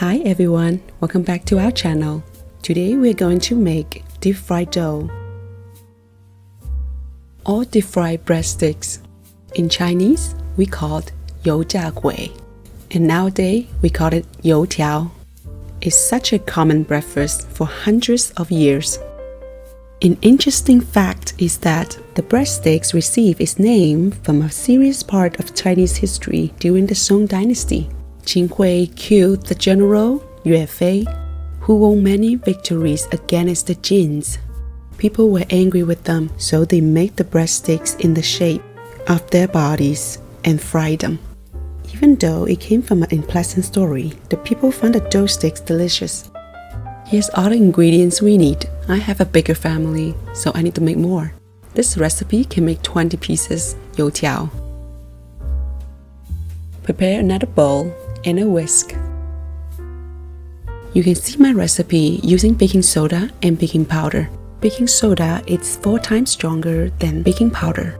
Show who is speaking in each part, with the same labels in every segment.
Speaker 1: Hi everyone, welcome back to our channel. Today we're going to make deep fried dough or deep fried breadsticks. In Chinese, we call it Youtiao, and nowadays we call it Youtiao. It's such a common breakfast for hundreds of years. An interesting fact is that the breadsticks received its name from a serious part of Chinese history during the Song Dynasty. Qin Hui killed the general Yue Fei, who won many victories against the Jins. People were angry with them, so they made the breadsticks in the shape of their bodies and fried them. Even though it came from an unpleasant story, the people found the dough sticks delicious. Here's all the ingredients we need. I have a bigger family, so I need to make more. This recipe can make 20 pieces Youtiao. Prepare another bowl and a whisk. You can see my recipe using baking soda and baking powder. Baking soda is 4 times stronger than baking powder.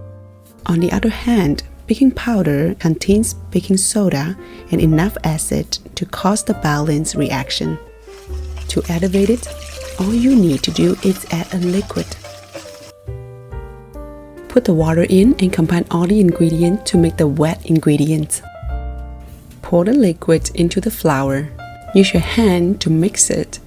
Speaker 1: On the other hand, baking powder contains baking soda and enough acid to cause the balance reaction. To activate it, all you need to do is add a liquid. Put the water in and combine all the ingredients to make the wet ingredients. Pour the liquid into the flour. Use your hand to mix it.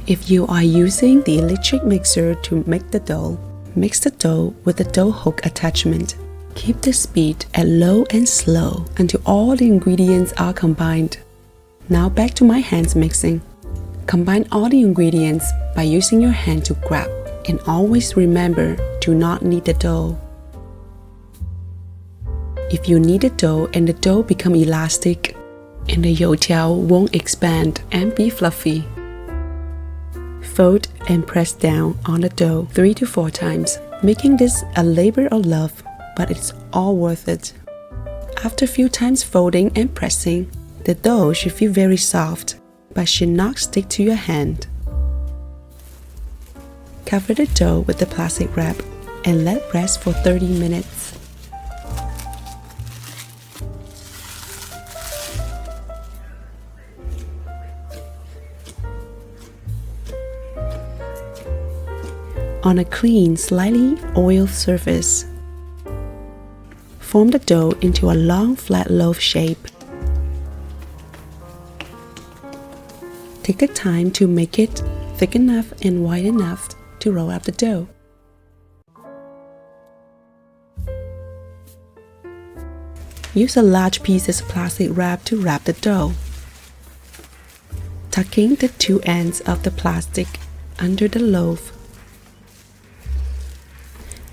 Speaker 1: If you are using the electric mixer to make the dough, mix the dough with the dough hook attachment. Keep the speed at low and slow until all the ingredients are combined. Now back to my hands mixing. Combine all the ingredients by using your hand to grab, and always remember to not knead the dough. If you knead the dough and the dough become elastic, and the youtiao won't expand and be fluffy. Fold and press down on the dough 3 to 4 times, making this a labor of love, but it's all worth it. After a few times folding and pressing, the dough should feel very soft, but should not stick to your hand. Cover the dough with the plastic wrap and let rest for 30 minutes. On a clean, slightly oiled surface, form the dough into a long flat loaf shape. Take the time to make it thick enough and wide enough to roll up the dough. Use a large piece of plastic wrap to wrap the dough. Tucking the 2 ends of the plastic under the loaf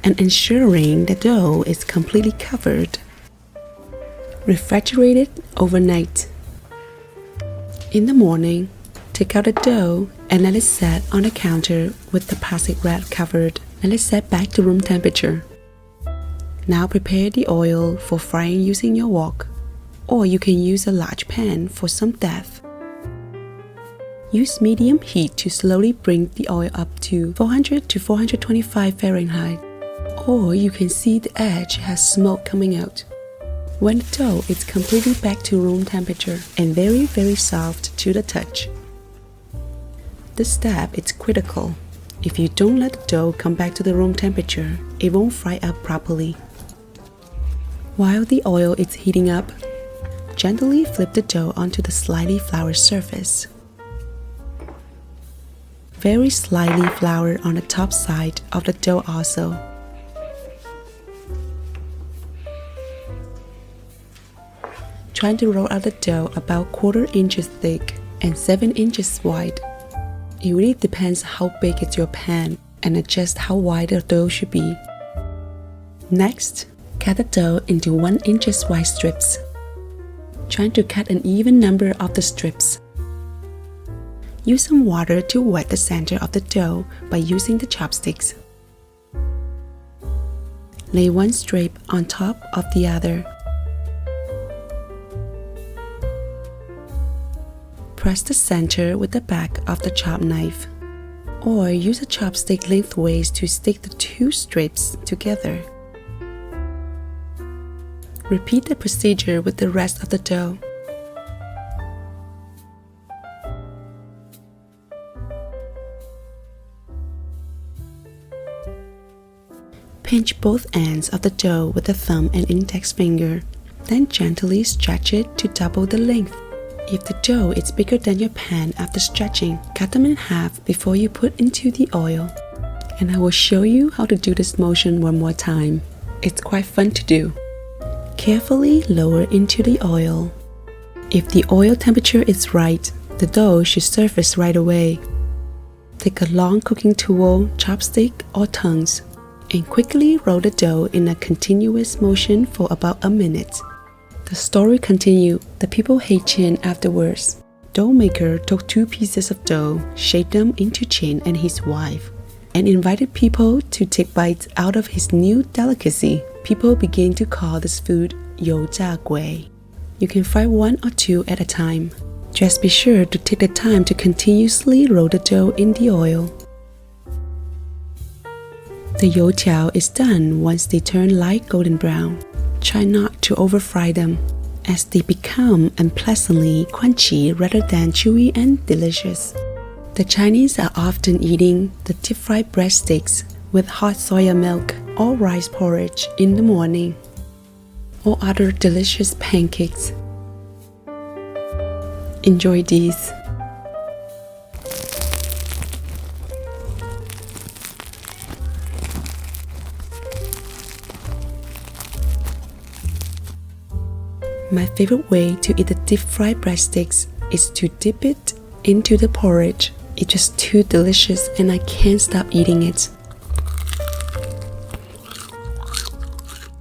Speaker 1: and ensuring the dough is completely covered. Refrigerate it overnight. In the morning, take out the dough and let it set on the counter with the plastic wrap covered. Let it set back to room temperature. Now prepare the oil for frying using your wok, or you can use a large pan for some depth. Use medium heat to slowly bring the oil up to 400 to 425 Fahrenheit, or you can see the edge has smoke coming out. When the dough is completely back to room temperature and very soft to the touch. This step is critical. If you don't let the dough come back to the room temperature, it won't fry up properly. While the oil is heating up, gently flip the dough onto the slightly floured surface. Very slightly flour on the top side of the dough also. Try to roll out the dough about 1/4 inches thick and 7 inches wide. It really depends how big is your pan and adjust how wide the dough should be. Next, cut the dough into 1 inch wide strips. Try to cut an even number of the strips. Use some water to wet the center of the dough by using the chopsticks. Lay 1 strip on top of the other. Press the center with the back of the chop knife, or use a chopstick lengthways to stick the 2 strips together. Repeat the procedure with the rest of the dough. pinch both ends of the dough with the thumb and index finger, then gently stretch it to double the length. If the dough is bigger than your pan after stretching, cut them in half before you put into the oil. And I will show you how to do this motion one more time. It's quite fun to do. Carefully lower into the oil. If the oil temperature is right, the dough should surface right away. Take a long cooking tool, chopstick, or tongs, and quickly roll the dough in a continuous motion for about a minute. The story continued. The people hate Chin afterwards. Dough maker took 2 pieces of dough, shaped them into Chin and his wife, and invited people to take bites out of his new delicacy. People began to call this food Youtiao. You can fry 1 or 2 at a time. Just be sure to take the time to continuously roll the dough in the oil. The Youtiao is done once they turn light golden brown. Try not to over-fry them, as they become unpleasantly crunchy rather than chewy and delicious. The Chinese are often eating the deep-fried breadsticks with hot soya milk or rice porridge in the morning, or other delicious pancakes. Enjoy these. My favorite way to eat the deep-fried breadsticks is to dip it into the porridge. It's just too delicious and I can't stop eating it.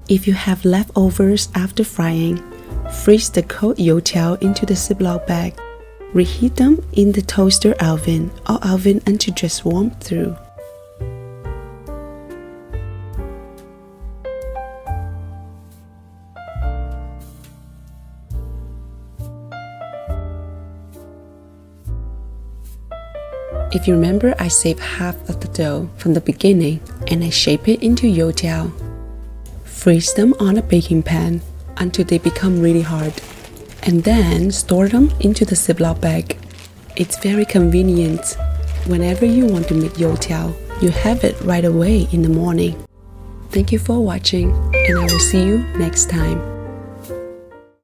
Speaker 1: If you have leftovers after frying, freeze the cold youtiao into the Ziploc bag. Reheat them in the toaster oven or oven until just warm through. If you remember, I saved half of the dough from the beginning and I shape it into youtiao. Freeze them on a baking pan until they become really hard, and then store them into the Ziploc bag. It's very convenient. Whenever you want to make youtiao, you have it right away in the morning. Thank you for watching, and I will see you next time.